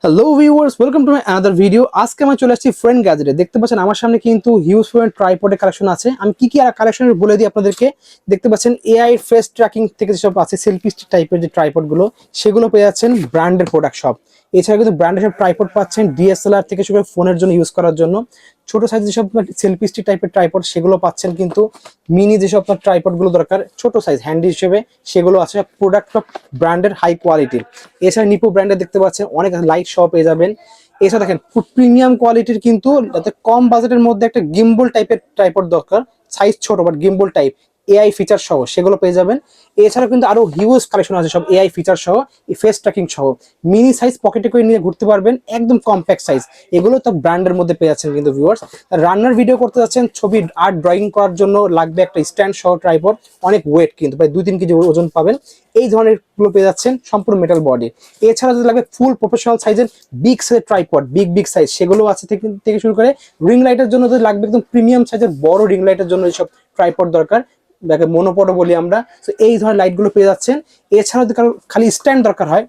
Hello viewers, welcome to my another video. আজকে আমি চলে আসছি ফ্রেন্ড গ্যাজেটে। দেখতে পাচ্ছেন আমার সামনে কিন্তু হিউজ পরিমাণ ট্রাইপডের কালেকশন আছে। আমি কি আর কালেকশন বলে দিই আপনাদেরকে। দেখতে পাচ্ছেন এআই ফেস ট্র্যাকিং থেকে যেসব আছে সেলফি স্টিক টাইপের যে ট্রাইপড গুলো, সেগুলো পেয়ে যাচ্ছেন ব্র্যান্ডের প্রোডাক্ট সব। এছাড়া কিন্তু ব্র্যান্ডের সব ট্রাইপড পাচ্ছেন ডিএসএলআর থেকে শুরু করে ফোনের জন্য ইউজ করার জন্য। ছোট সাইজ যেসব সেলফি স্টিক টাইপের ট্রাইপড সেগুলো পাচ্ছেন, কিন্তু মিনি যেসব আপনার ট্রাইপড গুলো দরকার ছোট সাইজ হ্যান্ডি হিসেবে সেগুলো আছে। প্রোডাক্ট সব ব্র্যান্ডের হাই কোয়ালিটির। এছাড়া নিপো ব্র্যান্ডের দেখতে পাচ্ছেন অনেক লাইট সহ পেয়ে যাবেন। এছাড়া দেখেন খুব প্রিমিয়াম কোয়ালিটির, কিন্তু যাতে কম বাজেটের মধ্যে একটা গিম্বল টাইপের ট্রাইপড দরকার, সাইজ ছোট but gimbal type, AI feature সহ সেগুলো পেয়ে যাবেন। এছাড়া কিন্তু আরো হিউজ কালেকশন আছে সব এআই ফিচার সহ, ফেস ট্র্যাকিং সহ। মিনি সাইজ পকেটে করে নিয়ে ঘুরতে পারবেন, একদম কম্প্যাক্ট সাইজ। এগুলো তো ব্র্যান্ডের মধ্যে পেয়ে যাচ্ছেন। কিন্তু ভিউয়ার্স, রান্নার ভিডিও করতে যাচ্ছেন, ছবি আর্ট ড্রয়িং করার জন্য লাগবে একটা স্ট্যান্ড সহ ট্রাইপড, অনেক ওয়েট, কিন্তু প্রায় 2-3 কেজি ওজন পাবেন। এই ধরনের গুলো পেয়ে যাচ্ছেন সম্পূর্ণ মেটাল বডি। এছাড়া যদি লাগবে ফুল প্রফেশনাল সাইজের বিগ সাইজের ট্রাইপড, বিগ সাইজ, সেগুলো আছে থেকে শুরু করে রিং লাইটের জন্য যদি লাগবে একদম প্রিমিয়াম সাইজের বড় রিং লাইটের জন্য এইসব ট্রাইপড দরকার, যাকে মনোপডও বলি আমরা। তো এই ধরনের লাইট গুলো পেয়ে যাচ্ছেন। এছাড়া যদি কারো খালি স্ট্যান্ড দরকার হয়,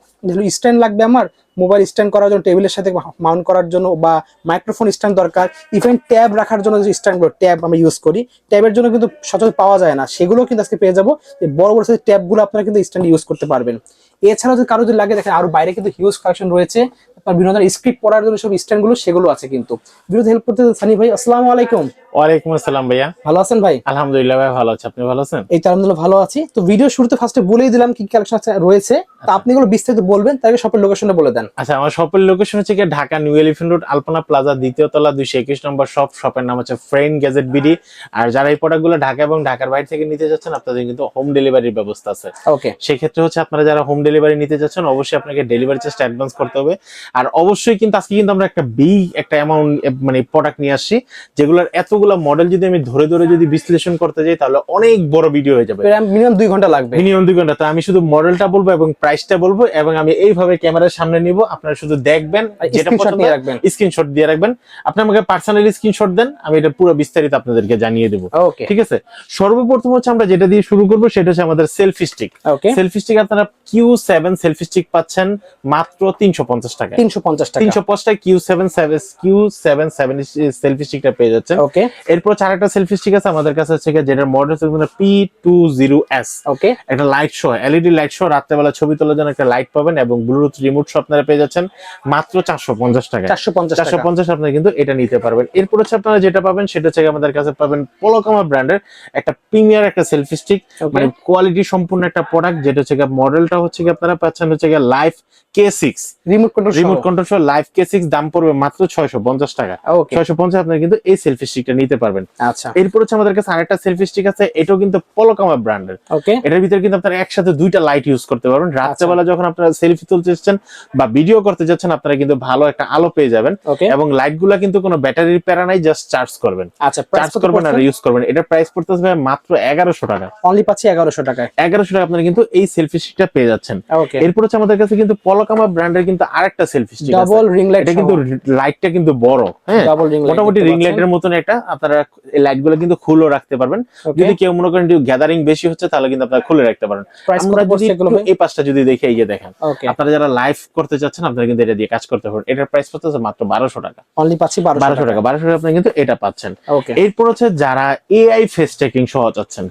স্ট্যান্ড লাগবে আমার মোবাইল স্ট্যান্ড করার জন্য, টেবিলের সাথে মাউন্ট করার জন্য, বা মাইক্রোফোন স্ট্যান্ড দরকার, ইভেন ট্যাব রাখার জন্য যে স্ট্যান্ডগুলো, ট্যাব আমরা ইউজ করি, ট্যাবের জন্য কিন্তু সচরাচর পাওয়া যায় না, সেগুলো কিন্তু আজকে পেয়ে যাবো। এই বড় বড় সাইজ ট্যাবগুলো আপনারা কিন্তু স্ট্যান্ড ইউজ করতে পারবেন। এছাড়াও যদি কারো যদি লাগে, দেখেন আরো বাইরে কিন্তু হিউজ কালেকশন রয়েছে আপনার বিভিন্ন ধরনের স্ক্রিপ্ট পড়ার জন্য সব স্ট্যান্ডগুলো, সেগুলো আছে। কিন্তু ভিডিওতে হেল্প করতে সানি ভাই, আসসালামু আলাইকুম। ওয়ালাইকুম আসসালাম ভাইয়া। ভালো আছেন ভাই? আলহামদুলিল্লাহ ভাই, ভালো আছি। আপনি ভালো আছেন? এই তো আলহামদুলিল্লাহ ভালো আছি। তো ভিডিও শুরুতে ফার্স্টে বলেই দিলাম কি কালেকশন রয়েছে, তা আপনি এগুলো বিস্তারিত বলবেন, তার আগে শপের লোকেশনটা বলে দেন। আচ্ছা, আমার শপের লোকেশন হচ্ছে কি ঢাকা নিউ এলিফ্যান্ট রোড, আলপনা প্লাজা, দ্বিতীয় তলা, 221 নম্বর শপ। শপের নাম হচ্ছে ফ্রেন্ড গ্যাজেট বিডি। আর যারা এই প্রোডাক্টগুলো ঢাকা এবং ঢাকার বাইরে থেকে নিতে যাচ্ছেন, আপনাদের কিন্তু হোম ডেলিভারির ব্যবস্থা আছে। ওকে, সেই ক্ষেত্রে হচ্ছে আপনারা যারা হোম ডেলিভারি নিতে যাচ্ছেন, অবশ্যই আপনাকে ডেলিভারি চার্জটা অ্যাডভান্স করতে হবে। আর অবশ্যই কিন্তু আজকে কিন্তু আমরা একটা একটা অ্যামাউন্ট মানে প্রোডাক্ট নিয়ে আসছি, যেগুলোর এতগুলো মডেল যদি আমি ধরে ধরে যদি বিশ্লেষণ করতে যাই, তাহলে অনেক বড় ভিডিও হয়ে যাবে। মিনিমাম 2 ঘন্টা লাগবে। মিনিমাম 2 ঘন্টা। তো আমি শুধু মডেলটা বলবো এবং প্রাইসটা বলবো, এবং আমি এইভাবে ক্যামেরার সামনে নিব, আপনারা শুধু দেখবেন, যেটা পছন্দ হয় রাখবেন, স্ক্রিনশট দিয়ে রাখবেন। আপনি আমাকে পার্সোনালি স্ক্রিনশট দেন, আমি এটা পুরো বিস্তারিত আপনাদেরকে জানিয়ে দেবো। ওকে, ঠিক আছে। সর্বপ্রথম হচ্ছে আমরা যেটা দিয়ে শুরু করবো, সেটা হচ্ছে আমাদের সেলফি স্টিক। ওকে, সেলফি স্টিক আপনারা Q7 সেলফি স্টিক পাচ্ছেন মাত্র 350 টাকা। 350 টাকা, 350 টাকা Q7 সেলফি স্টিকটা পেয়ে যাচ্ছেন। ওকে। এরপর আরেকটা সেলফি স্টিক আছে আমাদের কাছে, হচ্ছে যেটার মডেল হচ্ছে P20S। ওকে, একটা light show, LED light show, রাত্রেবেলা ছবি তোলার জন্য একটা লাইট পাবেন, এবং ব্লুটুথ রিমোট শো আপনারা পেয়ে যাচ্ছেন মাত্র 450 টাকা। 450 আপনারা কিন্তু এটা নিতে পারবেন। এরপর হচ্ছে আপনারা যেটা পাবেন, সেটা হচ্ছে আমাদের কাছে পাবেন পোলোকামা ব্র্যান্ডের একটা প্রিমিয়ার একটা সেলফি স্টিক, মানে কোয়ালিটি সম্পূর্ণ একটা প্রোডাক্ট, যেটা হচ্ছে মডেলটা হচ্ছে আপনারা পাচ্ছেন হচ্ছে life K6 remote control show. Life K6 দাম পড়বে মাত্র 650 টাকা। 650 আপনারা কিন্তু এই সেলফি স্টিকটা নিতে পারবেন। আচ্ছা, এরপর হচ্ছে আমাদের কাছে আরেকটা সেলফি স্টিক আছে, এটাও কিন্তু পোলোকামা ব্র্যান্ডের। ওকে। এটার ভিতরে কিন্তু আপনারা একসাথে 2টা লাইট ইউজ করতে পারবেন। রাত্রেবেলা যখন আপনারা সেলফি তুলতে যাচ্ছেন বা ভিডিও করতে যাচ্ছেন, আপনারা কিন্তু ভালো একটা আলো পেয়ে যাবেন। এবং লাইট গুলা কিন্তু কোনো ব্যাটারির প্যারা নাই, জাস্ট চার্জ করবেন। আচ্ছা, চার্জ করবেন আর ইউজ করবেন। এটা প্রাইস পড়তেছে মাত্র 1100 টাকা। অনলি পাচ্ছি 1100 টাকায়। 1100 টাকা আপনারা কিন্তু এই সেলফি স্টিকটা পেয়ে যাচ্ছেন। এরপর হচ্ছে আমাদের কাছে কিন্তু পোলোকামা ব্র্যান্ডের কিন্তু আরেকটা সেলফি স্টিক আছে, ডাবল রিং লাইট। এটা কিন্তু লাইটটা কিন্তু বড়, হ্যাঁ, মোটামুটি রিং লাইটের মতন একটা। আপনারা এই লাইট গুলো কিন্তু খুলে রাখতে পারবেন। যদি কেউ মনে করেন গ্যাদারিং বেশি হচ্ছে, তাহলে কিন্তু আপনারা খুলে রাখতে পারেন। আমরা যদি এই পাশটা যদি দেখে এই যে দেখেন, আপনারা যারা লাইভ করতে চাচ্ছেন, আপনারা কিন্তু এটা দিয়ে কাজ করতে পারেন। এটার প্রাইস পড়তেছে মাত্র 1200 টাকা। অনলি পাচ্ছি 1200 টাকা। 1200 টাকা আপনারা কিন্তু এটা পাচ্ছেন। এরপর হচ্ছে যারা এআই ফেস ট্র্যাকিং সহ চাচ্ছেন,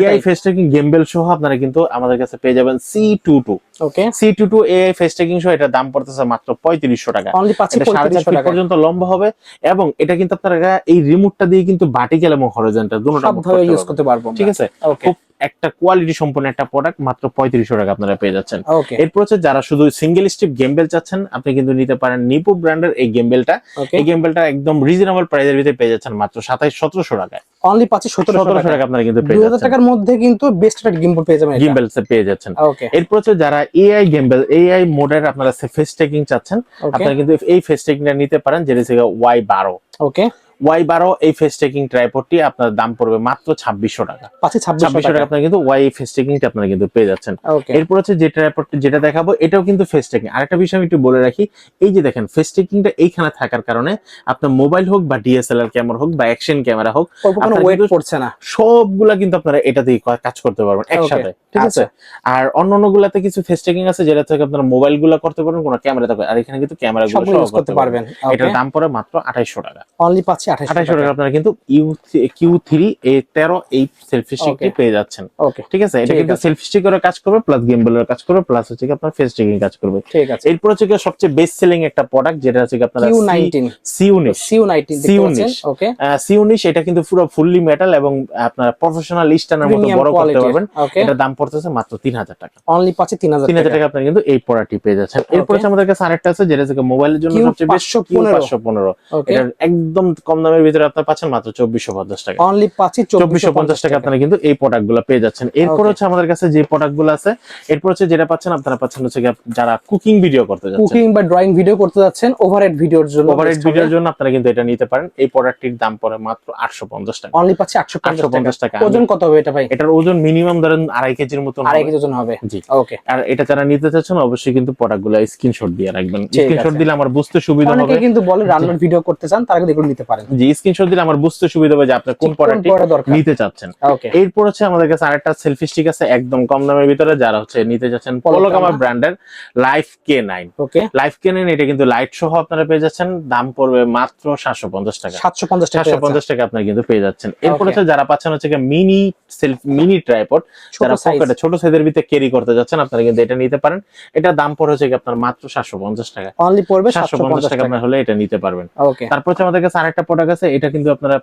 এআই ফেস ট্র্যাকিং গিম্বল সহ, আপনারা কিন্তু আমাদের কাছে পেয়ে যাবেন C22। ওকে, C22 এআই ফেস ট্র্যাকিং সহ, এটা দাম পড়তেছে মাত্র 3500 টাকা। অনলি পাচ্ছি 4.5 ফিট পর্যন্ত লম্বা হবে, এবং এটা কিন্তু আপনারা এই রিমোটটা দিয়ে কিন্তু ভার্টিক্যাল এবং হরিজন্টাল দুটোটা ইউজ করতে পারবেন। ঠিক আছে। খুব একটা কোয়ালিটি সম্পন্ন একটা প্রোডাক্ট, মাত্র 3500 টাকা আপনারা পেয়ে যাচ্ছেন। এরপর হচ্ছে যারা শুধু সিঙ্গেল স্ট্রিপ গেমবেল চাচ্ছেন, আপনি কিন্তু নিতে পারেন নিপো ব্র্যান্ডের এই গেমবেলটা। এই গেমবেলটা একদম রিজনেবল প্রাইসের ভিতরে পেয়ে যাচ্ছেন মাত্র 2700-1700 টাকায়। অনলি পাচ্ছি 1700 টাকা আপনারা কিন্তু পেয়ে যাচ্ছেন। 2000 টাকার মধ্যে কিন্তু বেস্ট একটা গিম্বল পেয়ে যাবেন, গিম্বল পেয়ে যাচ্ছেন। এরপর হচ্ছে যারা এআই গেমবেল, এআই মোডের আপনারা ফেস ট্র্যাকিং চাচ্ছেন, আপনারা কিন্তু এই ফেস ট্র্যাকিংটা নিতে পারেন, যেটা হচ্ছে Y12। ওকে, Y12 এই ফেস ট্র্যাকিং ট্রাইপডটি আপনার দাম পড়বে মাত্র 2600 টাকা। 2600 টাকা আপনার কিন্তু Y ফেস ট্র্যাকিংটা আপনারা কিন্তু পেয়ে যাচ্ছেন। এরপর হচ্ছে যে ট্রাইপডটি যেটা দেখাবো এটাও কিন্তু ফেস ট্র্যাকিং। আরেকটা বিষয় আমি একটু বলে রাখি, এই যে দেখেন ফেস ট্র্যাকিংটা এইখানে থাকার কারণে আপনার মোবাইল হোক বা ডিএসএলআর ক্যামেরা হোক বা অ্যাকশন ক্যামেরা হোক, কোনো ওয়েট পড়ছে না, সবগুলা কিন্তু আপনারা এটা দিয়ে কাজ করতে পারবেন একসাথে, ঠিক আছে? আর অন্যান্য গুলাতে কিছু ফেস ট্র্যাকিং আছে যেটা থেকে আপনারা মোবাইল গুলা করতে পারবেন, কোনো ক্যামেরা থাকবে, আর এখানে কিন্তু ক্যামেরা গুলো সব করতে পারবেন। এটার দাম পড়ে মাত্র 2800 টাকা। অনলি পাচ্ছি 2800 টাকা। আপনারা কিন্তু Q3 A13 এই সেলফি স্টিকটি পেয়ে যাচ্ছেন। ঠিক আছে, এটা কিন্তু সেলফি স্টিকেরও কাজ করবে, প্লাস গিম্বলের কাজ করবে, প্লাস হচ্ছে কি আপনার ফেস ট্র্যাকিং কাজ করবে। ঠিক আছে, এরপর হচ্ছে সবচেয়ে বেস্ট সেলিং একটা প্রোডাক্ট যেটা হচ্ছে আপনারা C19 ওকে C19 এটা কিন্তু পুরো ফুললি মেটাল এবং আপনারা প্রফেশনাল স্ট্যান্ডার্ড মতো বড় করতে পারবেন। এটা দাম পড়তেছে মাত্র 3000 টাকা। অনলি পাচ্ছি 3000 টাকা আপনারা কিন্তু এই প্রোডাক্টটি পেয়ে যাচ্ছেন। এরপর আমাদের কাছে আরেকটা আছে যেটা হচ্ছে মোবাইলের জন্য সবচেয়ে বেস্ট Q515। এটা একদম কম দামের ভিতরে আপনারা পাচ্ছেন মাত্র 2450 টাকা। অনলি পাচ্ছি 2450 টাকা আপনারা কিন্তু এই প্রোডাক্টগুলো পেয়ে যাচ্ছেন। এরপর হচ্ছে আমাদের কাছে যে প্রোডাক্টগুলো আছে, এরপর হচ্ছে যেটা পাচ্ছেন আপনারা পাচ্ছেন হচ্ছে যারা কুকিং ভিডিও করতে যাচ্ছেন, কুকিং বা ড্রয়িং ভিডিও করতে যাচ্ছেন, ওভারহেড ভিডিওর জন্য আপনারা কিন্তু এটা নিতে পারেন। এই প্রোডাক্টটির দাম পড়ে মাত্র 850 টাকা। অনলি পাচ্ছি 850 টাকা। ওজন কত হবে এটা ভাই? এটার ওজন মিনিমাম ধরেন 2.5 কেজির মতো, 2.5 কেজি ওজন হবে। জি ওকে। আর এটা যারা নিতে চাচ্ছেন অবশ্যই কিন্তু প্রোডাক্টগুলো স্ক্রিনশট দিয়ে রাখবেন। স্ক্রিনশট দিলে আমার বুঝতে সুবিধা হবে। অনেকে কিন্তু বলে রান্নার ভিডিও করতে চান, তারা কিন্তু এগুলো নিতে পারেন। জি, স্ক্রিনশট দিলে আমার বুঝতে সুবিধা হবে যে আপনি কোন প্রোডাক্টটি নিতে চাচ্ছেন। এরপর হচ্ছে আমাদের কাছে আরেকটা সেলফি স্টিক আছে একদম কম দামের ভিতরে, যারা হচ্ছে নিতে যাচ্ছেন পলোকামা ব্র্যান্ডের লাইফ K9। ওকে, লাইফ K9 এটা কিন্তু লাইট সহ আপনারা পেয়ে যাচ্ছেন। দাম পড়বে মাত্র 750 টাকা। 750 টাকা আপনারা কিন্তু পেয়ে যাচ্ছেন। এরপর হচ্ছে যারা পাচ্ছেন হচ্ছে মিনি ট্রাইপড, যারা পকেটে ছোট সাইজের ভিতরে ক্যারি করতে যাচ্ছেন, আপনারা কিন্তু এটা নিতে পারেন। এটা দাম পড়ে হচ্ছে আপনার মাত্র 750 টাকা। অনলি পড়বে 750 টাকা আপনারা হলে এটা নিতে পারবেন। তারপর হচ্ছে আমাদের কাছে আরেকটা প্রোডাক্ট আছে, এটা কিন্তু আপনারা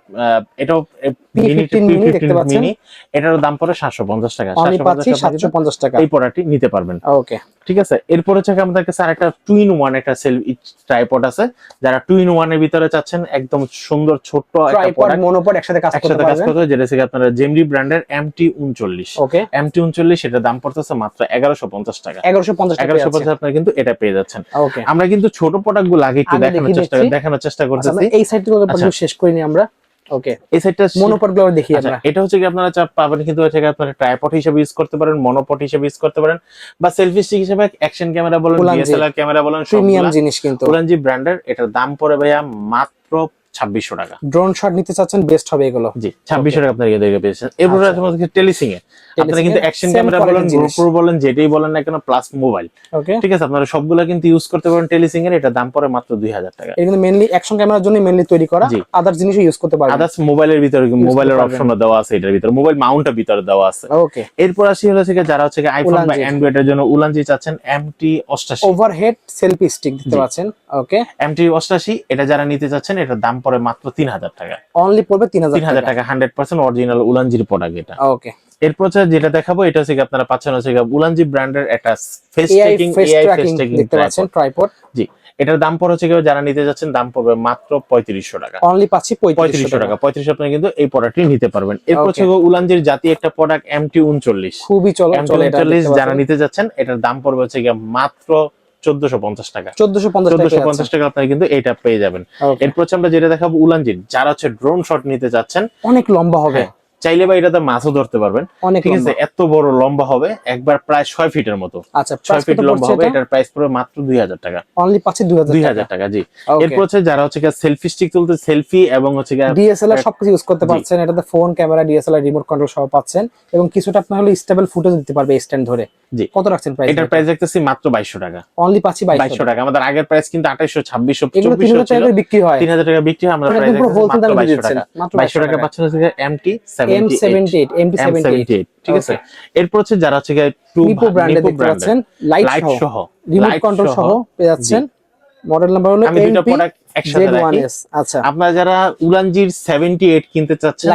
এটাও মিনি, এটার দাম পড়ে 750 টাকা। 750 টাকা এই প্রোডাক্টটি নিতে পারবেন। ওকে, ঠিক আছে। এরপর হচ্ছে আমাদের কাছে আরেকটা 2-in-1 একটা ট্রাইপড আছে, যারা 2-in-1 এর ভিতরে চাচ্ছেন একদম সুন্দর ছোট্ট একটা প্রোডাক্ট, মনোপড একসাথে কাজ করতে পারবেন। যেটা হচ্ছে আপনারা জেমরি ব্র্যান্ডের MT39। ওকে, MT39 এটার দাম পড়তেছে মাত্র 1150 টাকা। 1150 আপনারা কিন্তু এটা পেয়ে যাচ্ছেন। ওকে, আমরা কিন্তু ছোট প্রোডাক্টগুলো আগে একটু দেখানোর চেষ্টা করতেছি। এই সাইডটা শেষ করিনি আমরা। ওকে, এই সাইডটা মনোপডগুলো দেখি আমরা। এটা হচ্ছে কি আপনারা চাপ পাবেন কিন্তু হচ্ছে আপনারা ট্রাইপড হিসেবে ইউজ করতে পারেন, মনোপড হিসেবে ইউজ করতে পারেন, বা সেলফি স্টিক হিসেবে, অ্যাকশন ক্যামেরা বলেন, ডিএসএলআর ক্যামেরা বলেন, প্রিমিয়াম জিনিস কিন্তু উলানজি ব্র্যান্ডের। এটার দাম পড়ে ভাইয়া মাত্র 2600 টাকা। ড্রোন শট নিতে চাচ্ছেন, বেস্ট হবে এগুলো। জি, 2600 টাকা আপনারা এদিকে পেয়েছেন। এরপর আছে আমাদের টেলিসিং এ আপনারা কিন্তু অ্যাকশন ক্যামেরা বলেন, GoPro বলেন, যেটাই বলেন না কেন, প্লাস মোবাইল, ঠিক আছে, আপনারা সবগুলা কিন্তু ইউজ করতে পারেন টেলিসিং এর। এটা দাম পড়ে মাত্র 2000 টাকা। এটা কিন্তু মেইনলি অ্যাকশন ক্যামেরার জন্য মেইনলি তৈরি করা, আদার্স জিনিসও ইউজ করতে পারবেন। আদার্স মোবাইলের ভিতরে মোবাইলের অপশনও দেওয়া আছে, এটার ভিতরে মোবাইল মাউন্টটা ভিতরে দেওয়া আছে। ওকে, এরপর আসি হচ্ছে যারা হচ্ছে আইফোন বা অ্যান্ড্রয়েড এর জন্য উলানজি চাচ্ছেন MT88 ওভারহেড সেলফি স্টিক দিতে পাচ্ছেন। ওকে, MT88 এটা যারা নিতে চাচ্ছেন এটার দাম পড়ে মাত্র 3000 টাকা। অনলি পড়বে 3000 টাকা। 100% অরিজিনাল উলানজির প্রোডাক্ট এটা। ওকে, এরপর যেটা দেখাবো এটা হচ্ছে আপনারা পাচ্ছেন হচ্ছে উলানজি ব্র্যান্ডের একটা ফেস ট্র্যাকিং দেখতে পাচ্ছেন ট্রাইপড। জি, এটার দাম পড়ে হচ্ছে যারা নিতে যাচ্ছেন দাম পড়বে মাত্র 3500 টাকা। অনলি পাচ্ছি 3500 টাকা। 3500 আপনারা কিন্তু এই প্রোডাক্টটি নিতে পারবেন। এরপর হচ্ছে উলানজির জাতীয় একটা প্রোডাক্ট MT39, খুবই চলে। MT39 যারা নিতে যাচ্ছেন এটার দাম পড়বে হচ্ছে মাত্র 1450 টাকা। 1450 টাকা আপনারা কিন্তু এটা পেয়ে যাবেন। এরপর আমরা যেটা দেখাবো উলানজির যারা হচ্ছে ড্রোন শট নিতে যাচ্ছেন, অনেক লম্বা হবে, চাইলে বা এটাতে মাছও ধরতে পারবেন, ঠিক আছে, এত বড় লম্বা হবে, একবার প্রায় 6 ফিটের মতো। আচ্ছা, 6 ফিট লম্বা হবে। এটার প্রাইস পড়বে মাত্র 2000 টাকা। অনলি পাচ্ছি 2000 টাকা। জি, এরপর হচ্ছে যারা হচ্ছে সেলফি স্টিক তুলতে, সেলফি এবং হচ্ছে ডিএসএলআর সবকিছু ইউজ করতে পারছেন। এটাতে phone, camera, DSLR, remote control সহ পাচ্ছেন, এবং কিছুটা আপনার হলো স্টেবল ফুটেজ দিতে পারবে স্ট্যান্ড ধরে। জি, কত রাখছেন প্রাইস? এটার প্রাইস দেখতেছি মাত্র 2200 টাকা। অনলি পাচ্ছি 2200 টাকা। আমাদের আগের প্রাইস কিন্তু 2800, 2600, 2400 টাকা বিক্রি হয়। 3000 টাকা বিক্রি হয়। আমরা প্রাইস দেখতেছি মাত্র 2200 টাকা। 2200 টাকা পাচ্ছেন হচ্ছে MT78, ঠিক আছে। এরপর হচ্ছে যারা হচ্ছে নিপো ব্র্যান্ডের দেখতে পাচ্ছেন, লাইট সহ, রিমোট কন্ট্রোল সহ পেয়ে যাচ্ছেন। মডেল নাম্বার হলো MT-Z1S। আচ্ছা, আপনারা যারা উলানজির 78 কিনতে চাচ্ছেন,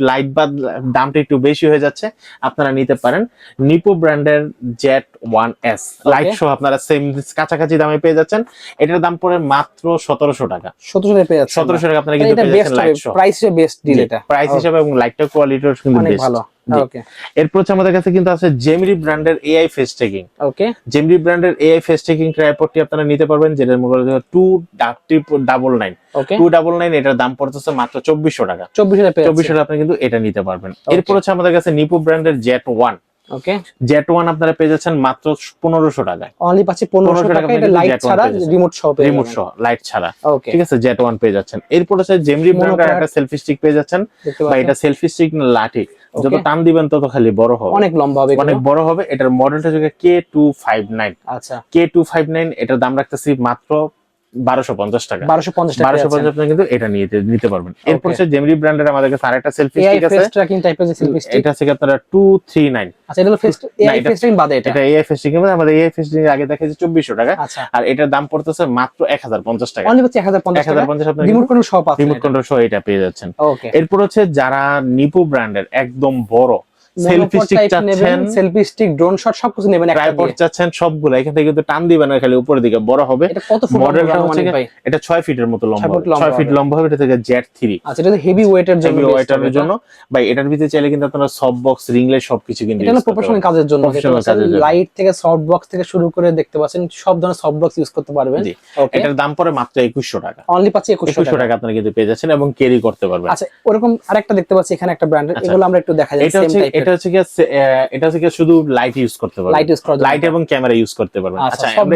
লাইট বাদ দামটা একটু বেশি হয়ে যাচ্ছে, আপনারা নিতে পারেন নিপো ব্র্যান্ডের Z1S লাইট সহ। আপনারা সেম কাছাকাছি দামে পেয়ে যাচ্ছেন। এটার দাম পড়ে মাত্র 1700 টাকা। 1700 টাকা পেয়ে যাচ্ছেন। 1700 টাকা আপনারা কিন্তু পেয়ে যাচ্ছেন লাইট সহ। প্রাইসে বেস্ট ডিল এটা, প্রাইস হিসেবে এবং লাইটটা কোয়ালিটিও কিন্তু অনেক ভালো। ওকে। এরপর হচ্ছে আমাদের কাছে কিন্তু আছে জেমরি ব্র্যান্ডের এআই ফেস ট্র্যাকিং। ওকে, জেমরি ব্র্যান্ডের এআই ফেস ট্র্যাকিং ট্রাইপডটি আপনারা নিতে পারবেন, যেটার মূল্য 299। ওকে, 299 এটার দাম পড়তেছে মাত্র 2400 টাকা। 24,000 পেয়ে 2400 আপনি কিন্তু এটা নিতে পারবেন। এরপর হচ্ছে আমাদের কাছে নিপো ব্র্যান্ডের জেট ওয়ান। ওকে, জেট ওয়ান আপনারা পেয়ে যাচ্ছেন মাত্র 1500 টাকায়। অনলি পাচ্ছি 1500 টাকা, এটা লাইট ছাড়া, রিমোট সহ পেয়ে রিমোট সহ, লাইট ছাড়া। ওকে, ঠিক আছে, জেট ওয়ান পেয়ে যাচ্ছেন। এরপর হচ্ছে জেমরি ব্র্যান্ডের একটা সেলফি স্টিক পেয়ে যাচ্ছেন, বা এটা সেলফি স্টিক না লাঠি, যত টান দিবেন তত খালি বড় হবে, অনেক লম্বা হবে, অনেক বড় হবে। এটার মডেলটা হচ্ছে K259। আচ্ছা, K259 এটার দাম রাখতেছি মাত্র 1250 টাকা। 1250 টাকা 1250 আপনি কিন্তু এটা নিতে পারবেন। এরপর হচ্ছে জেমরি ব্র্যান্ডের আমাদের কাছে আরেকটা সেলফি এআই স্টিক আছে, ফেস ট্র্যাকিং টাইপের যে সেলফি স্টিক, এটা হচ্ছে আপনারা 239। আচ্ছা, এটা হলো ফেস এআই ফেস ট্র্যাকিং বাদে এটা এআই ফেস ট্র্যাকিং আমাদের এআই ফেস ট্র্যাকিং আগে দেখাইছে 2400 টাকা, আচ্ছা, আর এটার দাম পড়তেছে মাত্র 1050 টাকা। অনলি পাচ্ছি 1050 টাকা, 1050 আপনি রিমোট কন্ট্রোল সহ পাচ্ছেন, রিমোট কন্ট্রোল সহ এটা পেয়ে যাচ্ছেন। ওকে। এরপর হচ্ছে যারা নিপো ব্র্যান্ডের একদম বড় সেলফি স্টিক চাচ্ছেন, সেলফি স্টিক, ড্রোন শট সবকিছু নেবেন একটা ট্রাইপড দিয়ে, চাচ্ছেন, সবগুলো এখান থেকে কিন্তু টান দিবেন না, খালি উপরের দিকে বড় হবে। এটা কত ফুট মডেলটা লম্বা হচ্ছে মানে ভাই? এটা 6 ফিটের মতো লম্বা 6 ফুট হবে, লম্বা 6 ফিট লম্বা হবে। এটা থেকে জেট 3। আচ্ছা, এটা হেভি ওয়েটের জন্য, হেভি ওয়েটারের জন্য ভাই। এটার ভিতরে চাইলে কিন্তু আপনারা সফট বক্স, রিংলেট সবকিছু কিন্তু এটা হলো প্রফেশনাল কাজের জন্য, লাইট থেকে সফট বক্স থেকে শুরু করে দেখতে পাচ্ছেন সব ধরনের সফট বক্স ইউজ করতে পারবেন। ওকে, এটার দাম পড়ে মাত্র 2100 টাকা। অনলি পাচ্ছি 2100 টাকা আপনারা কিন্তু পেয়ে যাচ্ছেন এবং ক্যারি করতে পারবেন। আচ্ছা, ওরকম আরেকটা দেখতে পাচ্ছি এখানে একটা ব্র্যান্ডের, এগুলো আমরা একটু দেখা যায়। এটা হচ্ছে কি শুধু লাইট ইউজ করতে পারবেন, লাইট এবং ক্যামেরা ইউজ করতে পারবেন। আচ্ছা, আমরা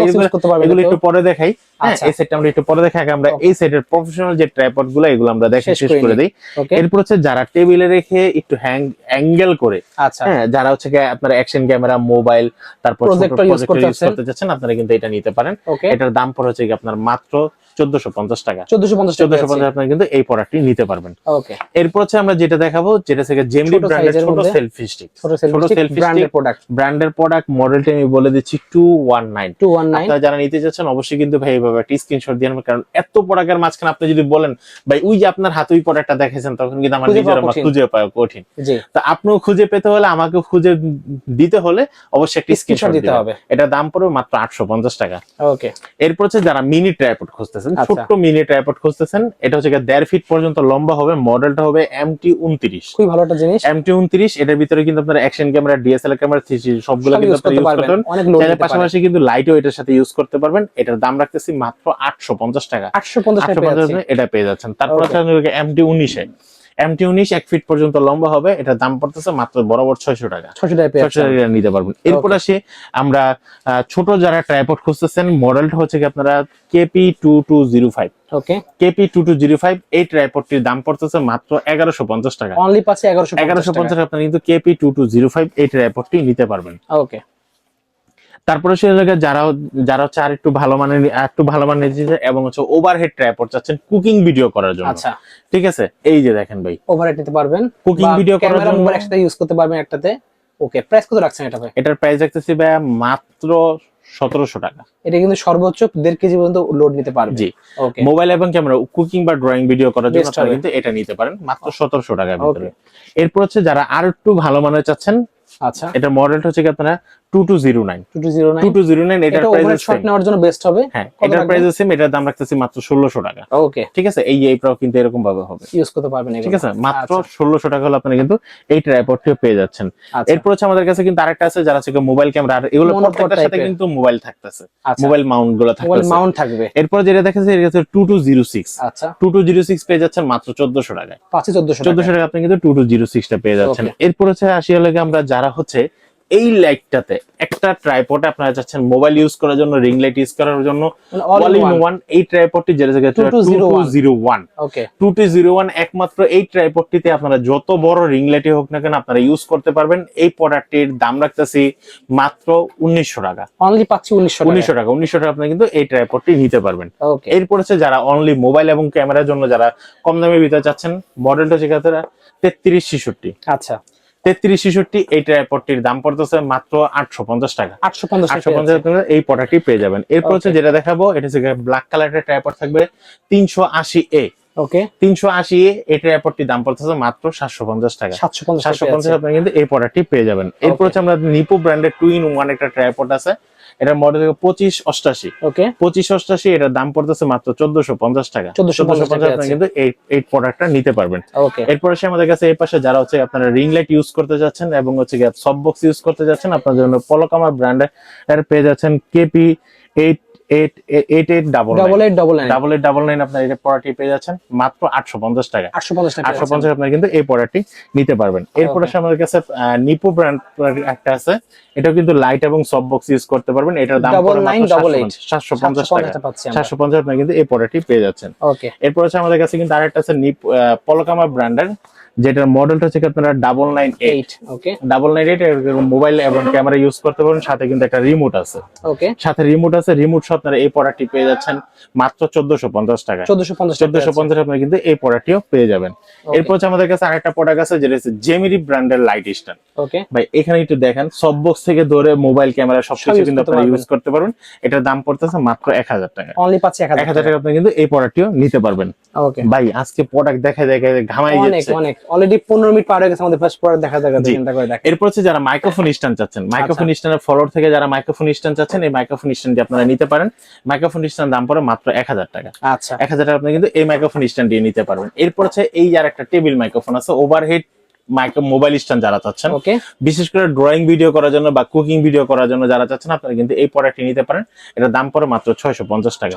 এগুলো একটু পরে দেখাই। হ্যাঁ, এই সেটটা আমরা একটু পরে দেখাই। আমরা এই সেটের প্রফেশনাল যে ট্রাইপড গুলো এগুলো আমরা দেখে শেষ করে দেই। এরপর হচ্ছে যারা টেবিলে রেখে একটু অ্যাঙ্গেল করে, আচ্ছা, হ্যাঁ, যারা হচ্ছে আপনার অ্যাকশন ক্যামেরা, মোবাইল, তারপর প্রজেক্টর ইউজ করতে চাচ্ছেন, আপনারা কিন্তু এটা নিতে পারেন। এটার দাম পড়ে হচ্ছে আপনার মাত্র 1450 টাকা। 1450 আপনারা কিন্তু এই প্রোডাক্টটি নিতে পারবেন। ওকে, এরপর হচ্ছে আমরা যেটা দেখাবো, যেটা থেকে জেমরি ব্র্যান্ডের ছোট সেলফি স্টিক, ছোট সেলফি স্টিক ব্র্যান্ডের প্রোডাক্ট। মডেলটা আমি বলে দিচ্ছি 219। আপনারা যারা নিতে যাচ্ছেন অবশ্যই কিন্তু ভাই এইভাবে একটা স্ক্রিনশট দিয়ে নেবেন, কারণ এত প্রোডাক্টের মাঝখানে আপনি যদি বলেন ভাই ওই যে আপনার হাতে ওই প্রোডাক্টটা দেখাইছেন, তখন কিন্তু আমার নিজের খুঁজে পাওয়া কঠিন। তা আপনিও খুঁজে পেতে হলে, আমাকেও খুঁজে দিতে হলে অবশ্যই একটা স্ক্রিনশট দিতে হবে। এটা দাম পড়বে মাত্র 850 টাকা। ওকে, এরপর হচ্ছে যারা মিনি ট্রাইপড খুঁজতেছেন, ছোট্ট মিনি ট্রাইপড খুঁজতেছেন, এটা হচ্ছে 1.5 ফিট পর্যন্ত লম্বা হবে। মডেলটা হবে MT29। খুবই ভালো একটা জিনিস, MT29। এটার ভিতরে কিন্তু আপনারা অ্যাকশন ক্যামেরা, DSLR ক্যামেরা, সবগুলো কিন্তু আপনারা ইউজ করতে পারবেন। পাশাপাশি কিন্তু লাইটও এটার সাথে ইউজ করতে পারবেন। এটার দাম রাখতেছি মাত্র 850 টাকা। 850 টাকা এটা পেয়ে যাচ্ছেন। তারপর হচ্ছে MT19। MT19 1 ফিট পর্যন্ত লম্বা হবে। এটার দাম পড়তেছে মাত্র বরাবর 600 টাকা। 600 টাকা নিতে পারবেন। এরপর আসি আমরা ছোট যারা ট্রাইপড খুঁজতেছেন, মডেলটা হচ্ছে কি আপনারা KP2205। ওকে, KP2205 এই ট্রাইপডটির দাম পড়তেছে মাত্র 1150 টাকা। অনলি পাচ্ছে 1150 টাকা আপনারা কিন্তু KP2205 এই ট্রাইপডটি নিতে পারবেন। ওকে, তারপরে সে জায়গায় যারা হচ্ছে আর একটু ভালো মানের এবং হচ্ছে ওভারহেড ট্রাইপড চাচ্ছেন কুকিং ভিডিও করার জন্য। আচ্ছা, ঠিক আছে, এই যে দেখেন ভাই, ওভারহেড নিতে পারবেন, কুকিং ভিডিও করার জন্য মোবাইল একসাথে ইউজ করতে পারবেন একটাতে। ওকে, প্রাইস কত রাখছেন এটা ভাই? এটার প্রাইস রাখতেছি ভাই মাত্র 1700 টাকা। এটা কিন্তু সর্বোচ্চ 1.5 কেজি পর্যন্ত লোড নিতে পারবে। জি, ওকে, মোবাইল এবং ক্যামেরা, কুকিং বা ড্রয়িং ভিডিও করার জন্য আপনারা কিন্তু এটা নিতে পারেন মাত্র 1700 টাকার ভিতরে। এরপর হচ্ছে যারা আর একটু ভালো মানের চাচ্ছেন, আচ্ছা, এটা মডেলটা হচ্ছে কি আপনারা 2209। এটার প্রাইস শট নেওয়ার জন্য বেস্ট হবে। হ্যাঁ, এটার প্রাইস সেম। এটার দাম রাখতেছি মাত্র 1600 টাকা। ওকে, ঠিক আছে, এইটাও কিন্তু এরকম ভাবে হবে, ইউজ করতে পারবেন। ঠিক আছে, মাত্র 1600 টাকা হলে আপনারা কিন্তু এই ট্রাইপডটিও পেয়ে যাচ্ছেন। এরপর হচ্ছে আমাদের কাছে কিন্তু আরেকটা আছে, যারা হচ্ছে মোবাইল ক্যামেরা, আর এগুলো প্রত্যেকটার সাথে কিন্তু মোবাইল থাকতেছে, মোবাইল মাউন্ট গুলো থাকবে। এরপর যেটা দেখাচ্ছে এটা হচ্ছে 2206। আচ্ছা, 2206 পেয়ে যাচ্ছেন মাত্র 1400 টাকায়। 1400 টাকা আপনি কিন্তু 2206টা পেয়ে যাচ্ছেন। এরপর হচ্ছে আসিয়া লাগে আমরা যারা হচ্ছে এই লাইটটাতে একটা ট্রাইপড আপনারা চাচ্ছেন মোবাইল ইউজ করার জন্য, রিং লাইট ইউজ করার জন্য, অল ইন ওয়ান এই ট্রাইপডটি যেটা 2201। ওকে, 2201 একমাত্র এই ট্রাইপডটিতে আপনারা যত বড় রিং লাইটই হোক না কেন আপনারা ইউজ করতে পারবেন। এই প্রোডাক্টটির দাম রাখতেছি মাত্র 1900 টাকা। অনলি পাচ্ছি 1900 টাকা। 1900 টাকা আপনি কিন্তু এই ট্রাইপডটি নিতে পারবেন। এরপর হচ্ছে যারা অনলি মোবাইল এবং ক্যামেরার জন্য যারা কম দামের ভিতরে চাচ্ছেন, মডেলটা হচ্ছে 3366। আচ্ছা, 3366 এই ট্রাইপডটির দাম পড়তেছে মাত্র 850 টাকা। 850 টাকা এই প্রোডাক্টটি পেয়ে যাবেন। এরপর হচ্ছে যেটা দেখাবো, এটা হচ্ছে ব্ল্যাক কালারের ট্রাইপড থাকবে 380A। ওকে, 380A এই ট্রাইপডটির দাম পড়তেছে মাত্র 750 টাকা। 750 আপনি কিন্তু এই প্রোডাক্টটি পেয়ে যাবেন। এরপর হচ্ছে আমরা নিপো ব্র্যান্ডের 2-in-1 একটা ট্রাইপড আছে, এটার মডেল 2588। ওকে, 2588 এটার দাম পড়তেছে মাত্র 1450 টাকা। 1450 আপনি কিন্তু এই প্রোডাক্টটা নিতে পারবেন। ওকে, এরপর এসে আমাদের কাছে এই পাশে যারা হচ্ছে আপনারা রিং লাইট ইউজ করতে যাচ্ছেন এবং হচ্ছে সফট বক্স ইউজ করতে যাচ্ছেন, আপনার জন্য পলকামার ব্র্যান্ডের পেয়ে যাচ্ছেন কেপি 8899 আপনার এই প্রোডাক্টটি পেয়ে যাচ্ছেন মাত্র 850 টাকা। 850 আপনারা কিন্তু এই প্রোডাক্টটি নিতে পারবেন। এরপর এসে আমাদের কাছে নিপো ব্র্যান্ড একটা আছে, এটাও কিন্তু লাইট এবং সফট বক্স ইউজ করতে পারবেন। এটার দাম পড়ে মাত্র 750 টাকা। 750 আপনারা কিন্তু এই প্রোডাক্টটি পেয়ে যাচ্ছেন। ওকে, এরপর হচ্ছে আমাদের কাছে কিন্তু আরেকটা আছে পলকামা ব্র্যান্ডের, যেটার মডেলটা হচ্ছে আপনারা 998। ওকে, 998 মোবাইল এবং ক্যামেরা ইউজ করতে পারেন, সাথে কিন্তু একটা রিমোট আছে। ওকে, সাথে রিমোট আছে, রিমোট সহ আপনারা এই প্রোডাক্টটি পেয়ে যাচ্ছেন মাত্র 1450 টাকা। 1450 আপনারা কিন্তু এই প্রোডাক্টটিও পেয়ে যাবেন। এরপর হচ্ছে আমাদের কাছে আরেকটা প্রোডাক্ট আছে, যেটা হচ্ছে জেমিরি ব্র্যান্ডের লাইট স্ট্যান্ড। ওকে ভাই এখানে একটু দেখেন, সফট বক্স থেকে ধরে মোবাইল ক্যামেরা সবকিছু কিন্তু আপনারা ইউজ করতে পারবেন। এটার দাম পড়তেছে মাত্র 1000 টাকা। অনলি পাচ্ছি 1000 টাকা আপনি কিন্তু এই প্রোডাক্টটিও নিতে পারবেন। ওকে ভাই আজকে প্রোডাক্ট দেখা ঘামাই যাচ্ছে অনেক অলরেডি 15 মিনিট পার হয়ে গেছে আমাদের ফার্স্ট প্রোডাক্ট দেখা চিন্তা করে দেখেন। এরপর হচ্ছে যারা মাইক্রোফোন স্ট্যান্ড চাচ্ছেন, মাইক্রোফোন স্ট্যান্ডের ফলোর থেকে যারা মাইক্রোফোন স্ট্যান্ড চাচ্ছেন, এই মাইক্রোফোন স্ট্যান্ডটি আপনারা নিতে পারেন। মাইক্রোফোন স্ট্যান্ড দাম পড়ে মাত্র 1000 টাকা। আচ্ছা 1000 টাকা আপনি কিন্তু এই মাইক্রোফোন স্ট্যান্ড দিয়ে নিতে পারবেন। এরপর হচ্ছে এই যার একটা টেবিল মাইক্রোফোন আছে, ওভারহেড মোবাইল স্ট্যান্ড যারা চাচ্ছেন, ওকে বিশেষ করে ড্রয়িং ভিডিও করার জন্য বা কুকিং ভিডিও করার জন্য যারা চাচ্ছেন, আপনারা কিন্তু এই প্রোডাক্টটি নিতে পারেন। এটার দাম পড়ে মাত্র 650 টাকা।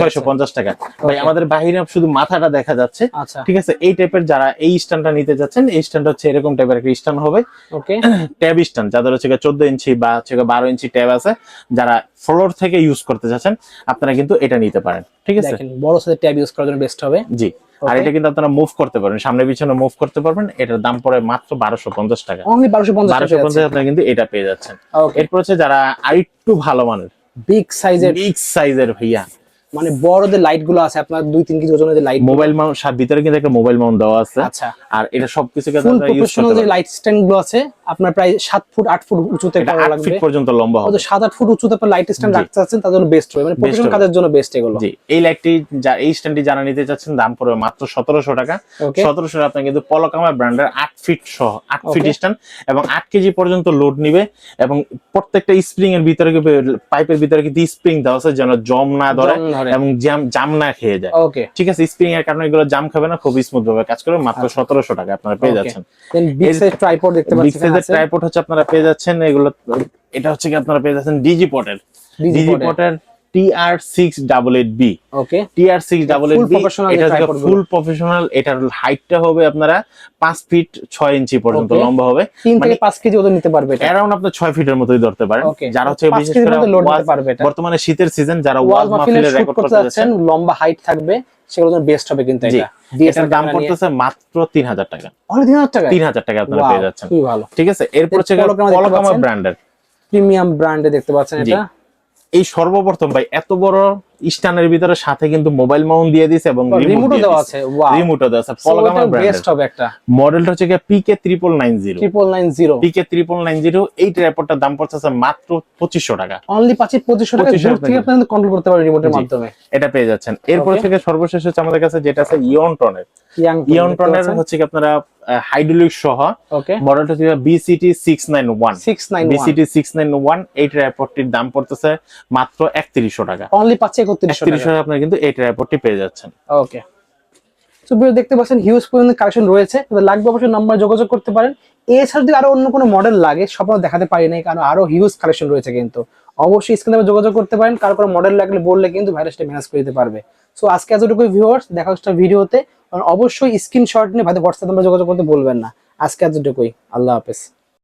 650 টাকা। ভাই আমাদের বাহিরে শুধু মাথাটা দেখা যাচ্ছে, আচ্ছা ঠিক আছে। এই টাইপের যারা এই স্ট্যান্ডটা নিতে যাচ্ছেন, এই স্ট্যান্ড হচ্ছে এরকম টাইপের একটা স্ট্যান্ড হবে। ওকে ট্যাব স্ট্যান্ড যাদের হচ্ছে 14 ইঞ্চি বা হচ্ছে 12 ইঞ্চি ট্যাব আছে, যারা ফ্লোর থেকে ইউজ করতে যাচ্ছেন, আপনারা কিন্তু এটা নিতে পারেন। ঠিক আছে, দেখেন বড় সাইজের ট্যাব ইউজ করার জন্য বেস্ট হবে। জি, আর এটা কিন্তু আপনারা মুভ করতে পারবেন, সামনে পিছনে মুভ করতে পারবেন। এটার দাম পড়ে মাত্র 1250 টাকা। অনলি 1250 আপনারা কিন্তু এটা পেয়ে যাচ্ছেন। এরপর হচ্ছে যারা আরেকটু ভালো মানের বিগ সাইজের ভাইয়া, মানে বড়দের লাইট গুলো আছে আপনার 2-3 কেজি ওজনের যে লাইট, মোবাইল মাউন্ট ভিতরে কিন্তু একটা মোবাইল মাউন্ট দেওয়া আছে। আচ্ছা, আর এটা সবকিছু আপনারা ইউজ করতে পারবেন। যে লাইট স্ট্যান্ড গুলো আছে আপনার প্রায় 7 ফুট 8 ফুট উঁচুতে করা লাগবে, 8 ফিট পর্যন্ত লম্বা হবে। 7-8 ফুট উঁচুতে আপনার লাইট স্ট্যান্ড রাখতে চাচ্ছেন, তার জন্য বেস্ট হবে, মানে প্রফেশনাল কাজের জন্য বেস্ট এগুলো। জি, এই লাইটটি এই স্ট্যান্ডটি যারা নিতে চাচ্ছেন, দাম পড়বে মাত্র 1700 টাকা। 1700 টাকা আপনি কিন্তু পলকামা ব্র্যান্ডের 8 ফিট সহ 8 ফিট স্ট্যান্ড এবং 8 কেজি পর্যন্ত লোড নিবে, এবং প্রত্যেকটা স্প্রিং এর ভিতরে পাইপের ভিতরে কিন্তু স্প্রিং দেওয়া আছে যেন জম না ধরে এবং জাম না খেয়ে যায়। ওকে ঠিক আছে, স্প্রিং এর কারণে এগুলো জাম খাবে না, খুব স্মুথ ভাবে কাজ করবে। মাত্র 1700 টাকা আপনারা পেয়ে যাচ্ছেন। দেন বিগ সাইজ ট্রাইপড দেখতে পাচ্ছেন, বিগ সাইজের ট্রাইপড হচ্ছে আপনারা পেয়ে যাচ্ছেন। এগুলো এটা হচ্ছে কি আপনারা পেয়ে যাচ্ছেন ডিজিপটের TR688B। ওকে TR688B, এটা হচ্ছে ফুল প্রফেশনাল। এটার হাইটটা হবে আপনারা 5 ফিট 6 ইঞ্চি পর্যন্ত লম্বা হবে, 3 থেকে 5 কেজি ওজন নিতে পারবে। এটা अराउंড আপনার 6 ফিটের মতোই ধরতে পারেন। যারা হচ্ছে বিশেষ করে বর্তমানে শীতের সিজন, যারা ওয়াল মাহফিলে রেকর্ড করতে যাচ্ছেন, লম্বা হাইট থাকবে, সেগুলোর জন্য বেস্ট হবে। কিন্তু এটা এটার দাম পড়তেছে মাত্র 3000 টাকা। অনলি 3000 টাকা, 3000 টাকা আপনারা পেয়ে যাচ্ছেন। খুবই ভালো। ঠিক আছে, এরপর হচ্ছে পলকামা ব্র্যান্ডের প্রিমিয়াম ব্র্যান্ডে দেখতে পাচ্ছেন এটা। এই সর্বপ্রথম ভাই এত বড় স্ট্যান্ডের ভিতরে সাথে কিন্তু মোবাইল মাউন্ট দিয়ে দিয়েছে এবং রিমোটও দেওয়া আছে। ওয়াও, রিমোটও দেওয়া আছে। পলকামা ব্র্যান্ডের বেস্ট হবে একটা মডেলটা হচ্ছে PK3990। এই ট্রাইপডটার দাম পড়ছে মাত্র 2500 টাকা। অনলি 2500 টাকা দূর থেকে আপনি কন্ট্রোল করতে পারবেন রিমোটের মাধ্যমে, এটা পেয়ে যাচ্ছেন। এরপর থেকে সর্বশেষ হচ্ছে আমাদের কাছে যেটা আছে ইয়নটনের হচ্ছে কি আপনারা হাইড্রোলিক সহ মডেলটা হচ্ছে BCT691। এই ট্রাইপডটির দাম পড়তেছে মাত্র 3100 টাকা। অনলি পাচ্ছে 3100 টাকা আপনারা কিন্তু এই ট্রাইপডটি পেয়ে যাচ্ছেন। ওকে, সো ভিউয়ার দেখতে পাচ্ছেন হিউজ পরিমাণ কালেকশন রয়েছে, তবে লাগবে অবশ্যই নাম্বার যোগাযোগ করতে পারেন। এছাড়া যদি আরো অন্য কোনো মডেল লাগে, সব আমরা দেখাতে পারি নাই কারণ আরো হিউজ কালেকশন রয়েছে, কিন্তু অবশ্যই স্ক্রিনে যোগাযোগ করতে পারেন। কারো কোনো মডেল লাগলে বললে কিন্তু ভাইরাসটা ম্যানেজ করে দিতে পারবে। সো আজকে এতটুকুই ভিউয়ার্স, দেখা হচ্ছে ভিডিওতে। অবশ্যই স্ক্রিনশট নিয়ে ভাই হোয়াটসঅ্যাপ নাম্বার যোগাযোগ করতে বলবেন না। আজকে এতটুকুই, আল্লাহ হাফেজ।